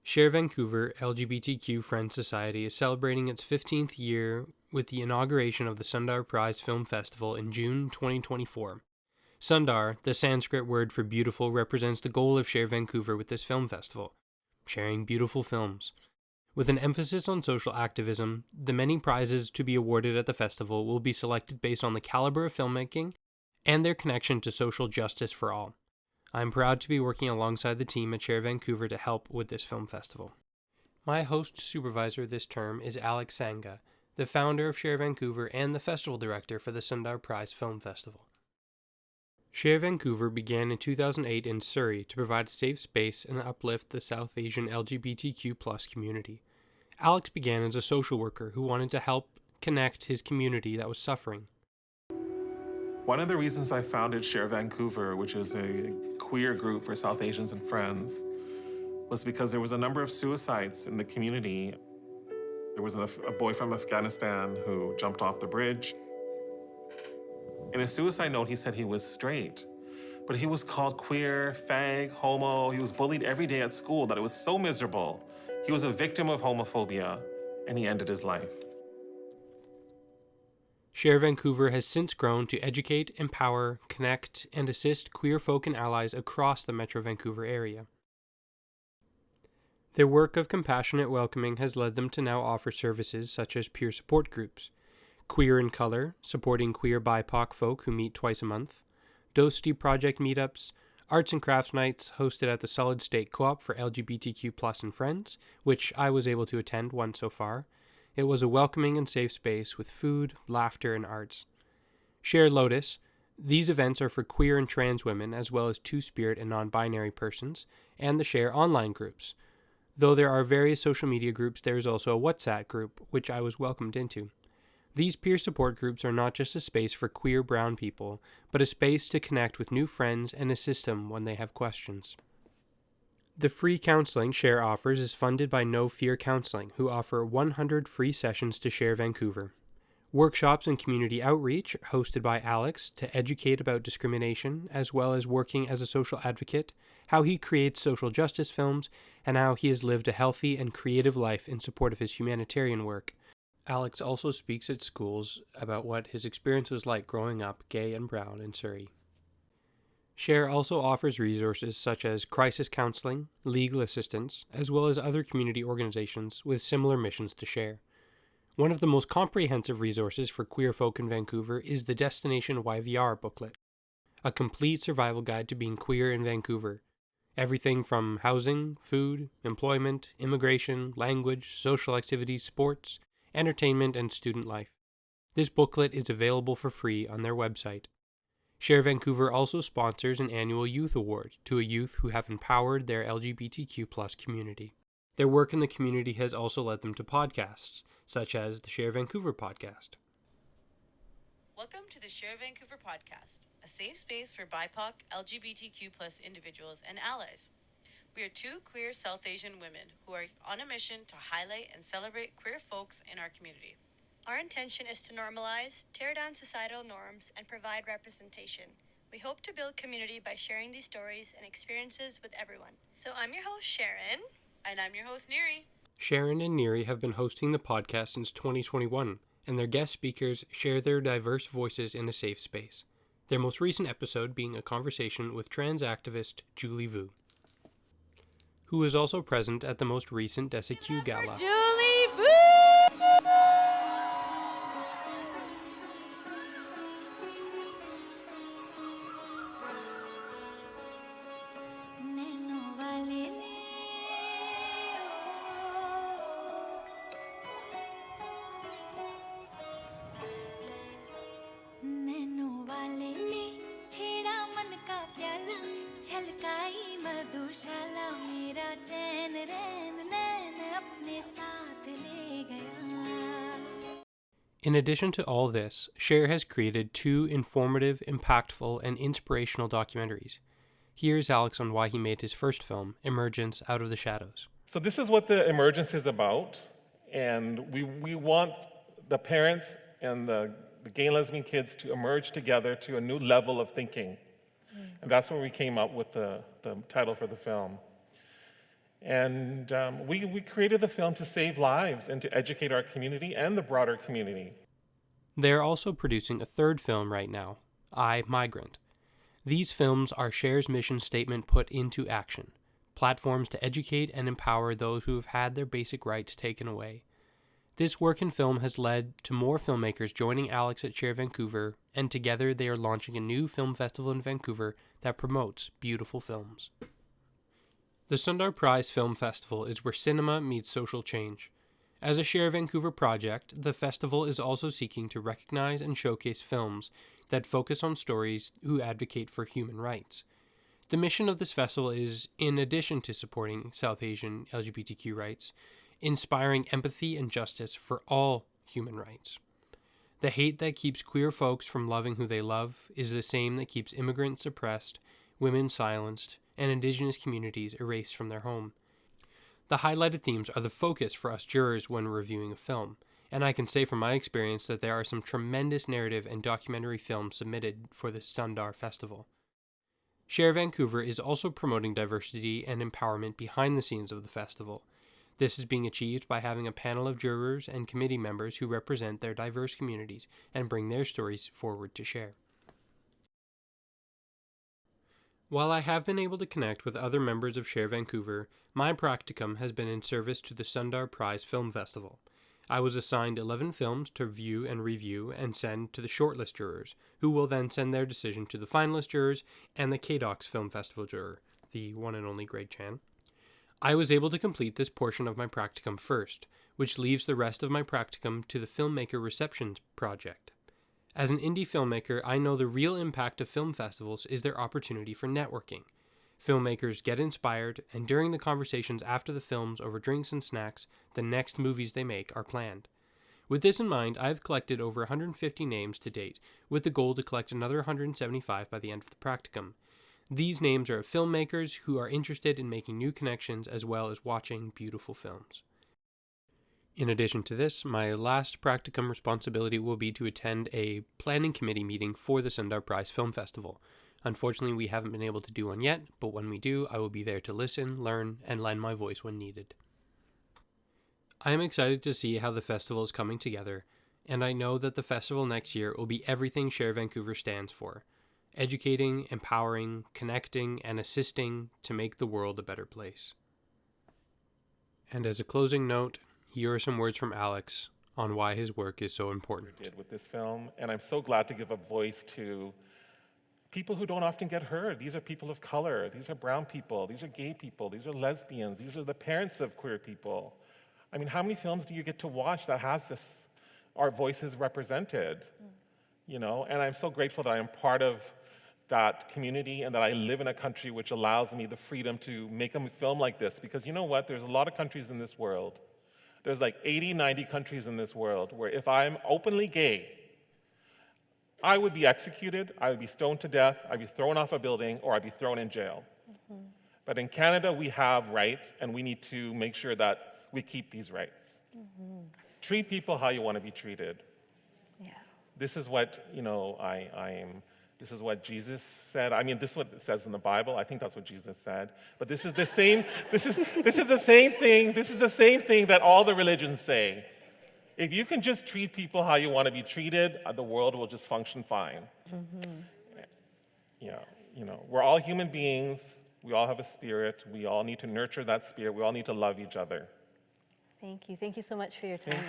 Sher Vancouver LGBTQ Friends Society is celebrating its 15th year with the inauguration of the Sundar Prize Film Festival in June 2024. Sundar, the Sanskrit word for beautiful, represents the goal of Sher Vancouver with this film festival, sharing beautiful films. With an emphasis on social activism, the many prizes to be awarded at the festival will be selected based on the caliber of filmmaking and their connection to social justice for all. I'm proud to be working alongside the team at Sher Vancouver to help with this film festival. My host supervisor this term is Alex Sangha, the founder of Sher Vancouver and the festival director for the Sundar Prize Film Festival. Sher Vancouver began in 2008 in Surrey to provide a safe space and uplift the South Asian LGBTQ+ community. Alex began as a social worker who wanted to help connect his community that was suffering. One of the reasons I founded Sher Vancouver, which is a queer group for South Asians and friends, was because there was a number of suicides in the community. There was a boy from Afghanistan who jumped off the bridge. In a suicide note, he said he was straight, but he was called queer, fag, homo. He was bullied every day at school, that it was so miserable. He was a victim of homophobia, and he ended his life. Sher Vancouver has since grown to educate, empower, connect, and assist queer folk and allies across the Metro Vancouver area. Their work of compassionate welcoming has led them to now offer services such as peer support groups, Queer in Color, supporting queer BIPOC folk who meet twice a month, Dosti Project meetups, arts and crafts nights hosted at the Solid State Co-op for LGBTQ+ and friends, which I was able to attend once so far. It was a welcoming and safe space with food, laughter, and arts. Share Lotus. These events are for queer and trans women, as well as two-spirit and non-binary persons, and the Share online groups. Though there are various social media groups, there is also a WhatsApp group, which I was welcomed into. These peer support groups are not just a space for queer brown people, but a space to connect with new friends and assist them when they have questions. The free counseling Sher offers is funded by Fear Counselling, who offer 100 free sessions to Sher Vancouver. Workshops and community outreach hosted by Alex to educate about discrimination, as well as working as a social advocate, how he creates social justice films, and how he has lived a healthy and creative life in support of his humanitarian work. Alex also speaks at schools about what his experience was like growing up gay and brown in Surrey. Sher also offers resources such as crisis counseling, legal assistance, as well as other community organizations with similar missions to Sher. One of the most comprehensive resources for queer folk in Vancouver is the Destination YVR booklet, a complete survival guide to being queer in Vancouver. Everything from housing, food, employment, immigration, language, social activities, sports, entertainment, and student life. This booklet is available for free on their website. Sher Vancouver also sponsors an annual youth award to a youth who have empowered their LGBTQ+ community. Their work in the community has also led them to podcasts, such as the Sher Vancouver podcast. Welcome to the Sher Vancouver podcast, a safe space for BIPOC, LGBTQ+ individuals and allies. We are two queer South Asian women who are on a mission to highlight and celebrate queer folks in our community. Our intention is to normalize, tear down societal norms, and provide representation. We hope to build community by sharing these stories and experiences with everyone. So I'm your host, Sharon. And I'm your host, Neri. Sharon and Neri have been hosting the podcast since 2021, and their guest speakers share their diverse voices in a safe space. Their most recent episode being a conversation with trans activist Julie Vu, who was also present at the most recent Desi-Q gala. Julie Vu! In addition to all this, Sher has created 2 informative, impactful, and inspirational documentaries. Here's Alex on why he made his first film, Emergence, Out of the Shadows. So this is what the Emergence is about, and we want the parents and the gay and lesbian kids to emerge together to a new level of thinking. And that's when we came up with the title for the film. And we created the film to save lives and to educate our community and the broader community. They're also producing a third film right now, I, Migrant. These films are Sher's mission statement put into action, platforms to educate and empower those who have had their basic rights taken away. This work in film has led to more filmmakers joining Alex at Sher Vancouver, and together they are launching a new film festival in Vancouver that promotes beautiful films. The Sundar Prize Film Festival is where cinema meets social change. As a Sher Vancouver project, the festival is also seeking to recognize and showcase films that focus on stories who advocate for human rights. The mission of this festival is, in addition to supporting South Asian LGBTQ rights, inspiring empathy and justice for all human rights. The hate that keeps queer folks from loving who they love is the same that keeps immigrants suppressed, women silenced, and Indigenous communities erased from their home. The highlighted themes are the focus for us jurors when reviewing a film, and I can say from my experience that there are some tremendous narrative and documentary films submitted for the Sundar Festival. Sher Vancouver is also promoting diversity and empowerment behind the scenes of the festival. This is being achieved by having a panel of jurors and committee members who represent their diverse communities and bring their stories forward to share. While I have been able to connect with other members of Sher Vancouver, my practicum has been in service to the Sundar Prize Film Festival. I was assigned 11 films to view and review and send to the shortlist jurors, who will then send their decision to the finalist jurors and the KDOX Film Festival juror, the one and only Greg Chan. I was able to complete this portion of my practicum first, which leaves the rest of my practicum to the Filmmaker Receptions project. As an indie filmmaker, I know the real impact of film festivals is their opportunity for networking. Filmmakers get inspired, and during the conversations after the films over drinks and snacks, the next movies they make are planned. With this in mind, I have collected over 150 names to date, with the goal to collect another 175 by the end of the practicum. These names are filmmakers who are interested in making new connections as well as watching beautiful films. In addition to this, my last practicum responsibility will be to attend a planning committee meeting for the Sundar Prize Film Festival. Unfortunately, we haven't been able to do one yet, but when we do, I will be there to listen, learn, and lend my voice when needed. I am excited to see how the festival is coming together, and I know that the festival next year will be everything Sher Vancouver stands for: educating, empowering, connecting, and assisting to make the world a better place. And as a closing note, here are some words from Alex on why his work is so important. Did with this film, and I'm so glad to give a voice to people who don't often get heard. These are people of color, these are brown people, these are gay people, these are lesbians, these are the parents of queer people. I mean, how many films do you get to watch that has this, our voices represented? You know, and I'm so grateful that I am part of that community and that I live in a country which allows me the freedom to make a film like this. Because you know what, there's a lot of countries in this world. There's like 80, 90 countries in this world where if I'm openly gay, I would be executed, I would be stoned to death, I'd be thrown off a building, or I'd be thrown in jail. Mm-hmm. But in Canada, we have rights, and we need to make sure that we keep these rights. Mm-hmm. Treat people how you want to be treated. Yeah. This is what, you know, this is what Jesus said. I mean, this is what it says in the Bible. I think that's what Jesus said. But this is the same, this is the same thing that all the religions say. If you can just treat people how you want to be treated, the world will just function fine. Mm-hmm. Yeah, you know, we're all human beings. We all have a spirit. We all need to nurture that spirit. We all need to love each other. Thank you. Thank you so much for your time.